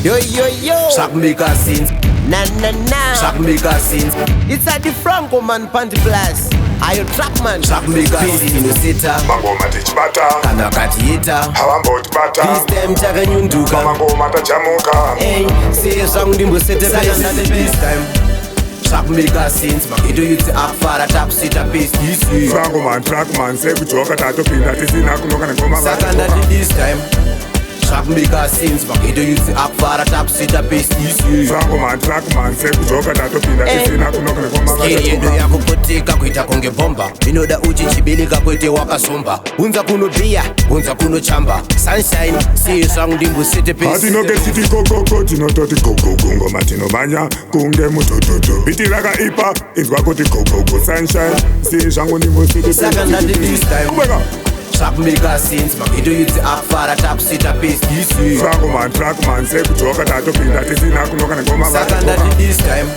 Yo yo yo. Shock maker scenes. Na na na. Shock maker scenes. It's at the Franco man Panty Plus. Are you Truckman? Shock maker scenes. Inosita mangoma tichibata kana katiita havambotibata this time takanyunduka mangoma tachamuka hey say song ndimbosete this time Shock maker scenes mageto youth akufara takusita pace this Truckman Truckman sekujoka tatopinda tisina kunoka nengoma saka ndati this time Shock maker scenes mageto youth akufara takusita pace this Truckman sekujoka tatopinda tisina kunoka nengoma skeri yedu yakupotika kuita konge bomba inoda uchichibilika kwete wakasomba unza kunobhiya unza kunochamba sunshine see song ndimbosete pace atinoke titi kokoko tinototi gogogo ngoma tinomanya kunge mutototo biti rakaipa inzwa kuti gogogo sunshine see zvangu ndimbosete saka ndati this time Shock maker scenes mageto youth akufara takusita pace this Truckman sekujoka tatopinda tisina kunoka nengoma saka ndati this time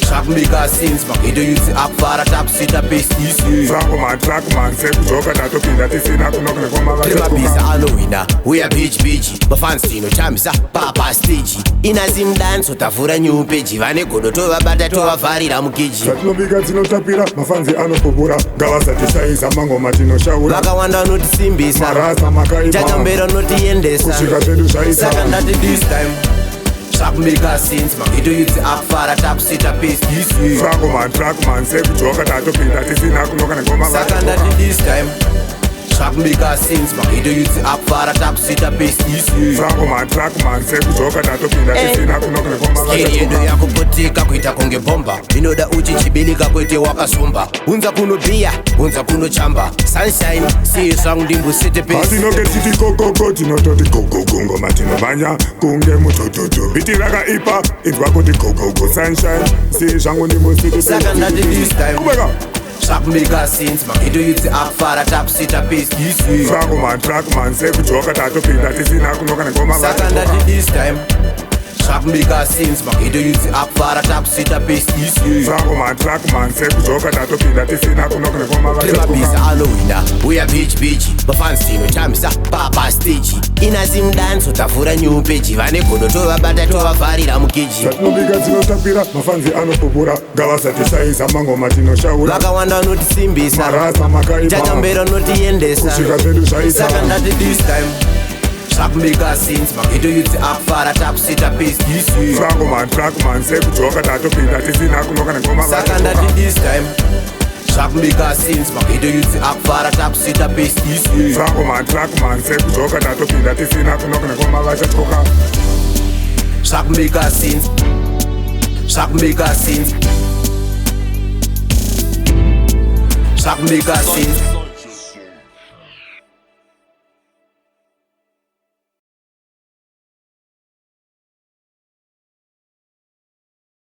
Shock maker scenes mageto youth akufara takusita pace this Truckman sekujoka tatopinda tisina kunoka nengoma Remabhiza anowina uya beach bafans tinotambisa papa stage ina Zimdancehall tavhura new page vane godo tovabata tovavharira mukeji zvatinobika dzinotapira mafanzi anopopura ngavasatishayisa mangoma tinoshaura vakawanda vanotisimbisa marasa makaipa tatambera unotiendesa kusvika pedu zvaisa saka ndati this time Shock maker scenes mageto youth akufara takusita pace this Truckman sekujoka tatopinda tisina kunoka nengoma saka ndati this time Shock maker scenes mageto youth akufara takusita pace this Truckman sekujoka tatopinda tisina kunoka nengoma skeri yedu yakupotika kuita konge bomba inoda uchichibilika kwete wakasomba unza kunobhiya unza kunochamba sunshine see song ndimbosete pace atinoke titi kokoko tinototi gogogo ngoma tinomanya kunge mutototo biti rakaipa inzwa kuti gogogo sunshine see zvangu ndimbosete saka ndati this time Shock maker scenes mageto youth akufara takusita pace this Truckman sekujoka tatopinda tisina kunoka nengoma saka ndati this time Shock maker scenes mageto youth akufara takusita pace this Truckman sekujoka tatopinda tisina kunoka nengoma Remabhiza anowina uya beach bafans tinotambisa papa stage ina Zimdancehall tavhura new page vane godo tovabata tovavharira mukeji zvatinobika dzinotapira mafanzi anopopura ngavasatishayisa mangoma tinoshaura vakawanda vanotisimbisa marasa makaipa tatambera unotiendesa kusvika pedu zvaisa saka ndati this time Shock maker scenes mageto youth akufara takusita pace this Truckman sekujoka tatopinda tisina kunoka nengoma saka ndati this time Shock maker scenes mageto youth akufara takusita pace this Truckman sekujoka tatopinda tisina kunoka nengoma vachachoka Shock maker scenes Shock maker scenes Shock maker scenes